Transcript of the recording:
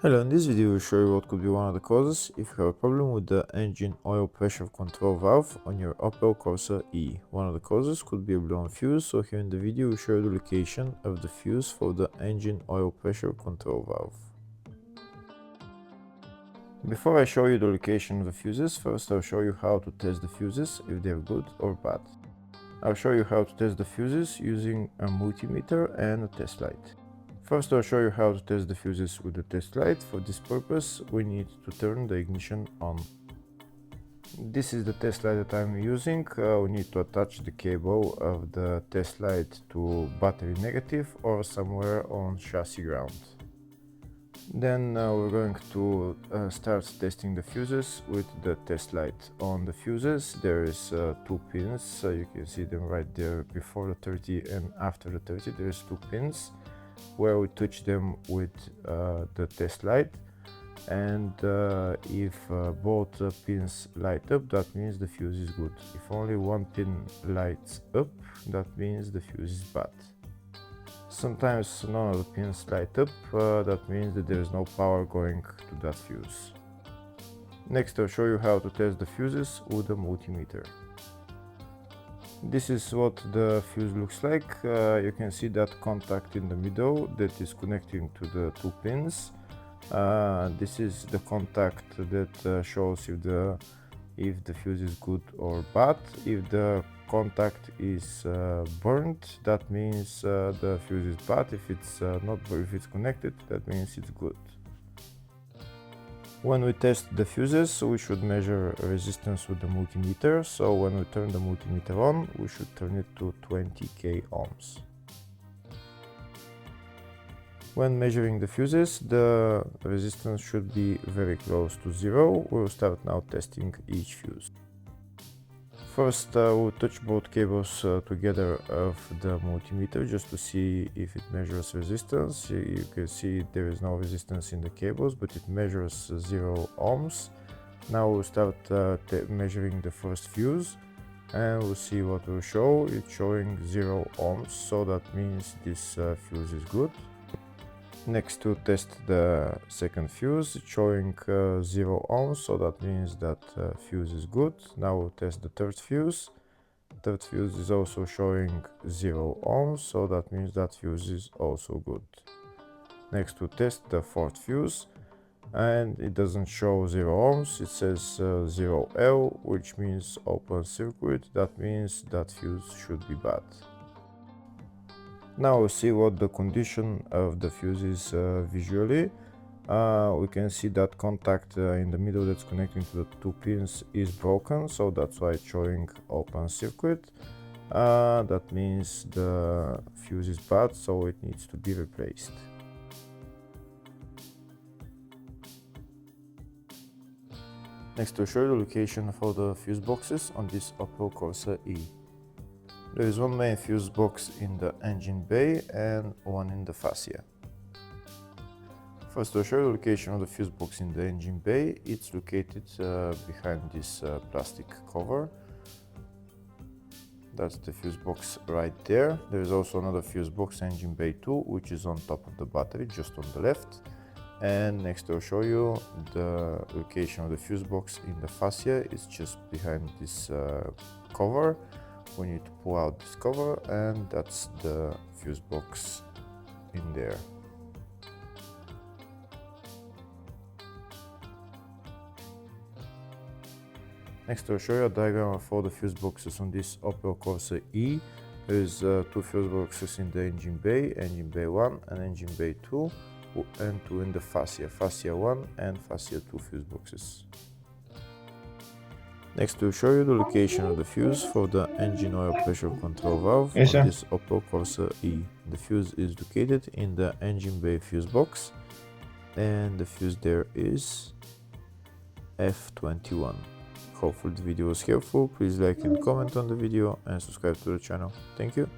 Hello, in this video we'll show you what could be one of the causes if you have a problem with the engine oil pressure control valve on your Opel Corsa E. One of the causes could be a blown fuse, so here in the video we'll show you the location of the fuse for the engine oil pressure control valve. Before I show you the location of the fuses, first I'll show you how to test the fuses, if they're good or bad. I'll show you how to test the fuses using a multimeter and a test light. First I'll show you how to test the fuses with the test light. For this purpose we need to turn the ignition on. This is the test light that I'm using. We need to attach the cable of the test light to battery negative or somewhere on chassis ground. Then we're going to start testing the fuses with the test light. On the fuses there is two pins, you can see them right there before the 30 and after the 30. There's two pins where we touch them with the test light, and if both pins light up, that means the fuse is good. If only one pin lights up, that means the fuse is bad. Sometimes none of the pins light up, that means that there is no power going to that fuse. Next I'll show you how to test the fuses with a multimeter. This is what the fuse looks like. You can see that contact in the middle that is connecting to the two pins. This is the contact that shows if the fuse is good or bad. If the contact is burnt, that means the fuse is bad. If it's not, if it's connected, that means it's good. When we test the fuses, we should measure resistance with the multimeter. So when we turn the multimeter on, we should turn it to 20k ohms. When measuring the fuses, the resistance should be very close to zero. We'll start now testing each fuse. First we'll touch both cables together of the multimeter just to see if it measures resistance. You can see there is no resistance in the cables, but it measures 0 ohms. Now we'll start measuring the first fuse, and we'll see what will show. It's showing 0 ohms, so that means this fuse is good. Next to test the second fuse, it's showing 0 ohms, so that means that fuse is good. Now we'll test the third fuse. Third fuse is also showing 0 ohms, so that means that fuse is also good. Next we'll test the fourth fuse, and it doesn't show 0 ohms, it says 0L, which means open circuit. That means that fuse should be bad. Now we'll see what the condition of the fuse is visually. We can see that contact in the middle that's connecting to the two pins is broken, so that's why it's showing open circuit. That means the fuse is bad, so it needs to be replaced. Next I'll show you the location for the fuse boxes on this Opel Corsa E. There is one main fuse box in the engine bay and one in the fascia. First I'll show you the location of the fuse box in the engine bay. It's located behind this plastic cover. That's the fuse box right there. There is also another fuse box, engine bay 2, which is on top of the battery, just on the left. And next I'll show you the location of the fuse box in the fascia. It's just behind this cover. We need to pull out this cover, and that's the fuse box in there. Next I'll show you a diagram of all the fuse boxes on this Opel Corsa E. There's two fuse boxes in the engine bay 1 and engine bay 2, and two in the fascia 1 and fascia 2 fuse boxes. Next we'll show you the location of the fuse for the engine oil pressure control valve on this Opel Corsa E. The fuse is located in the engine bay fuse box, and the fuse there is F21. Hopefully the video was helpful. Please like and comment on the video and subscribe to the channel. Thank you.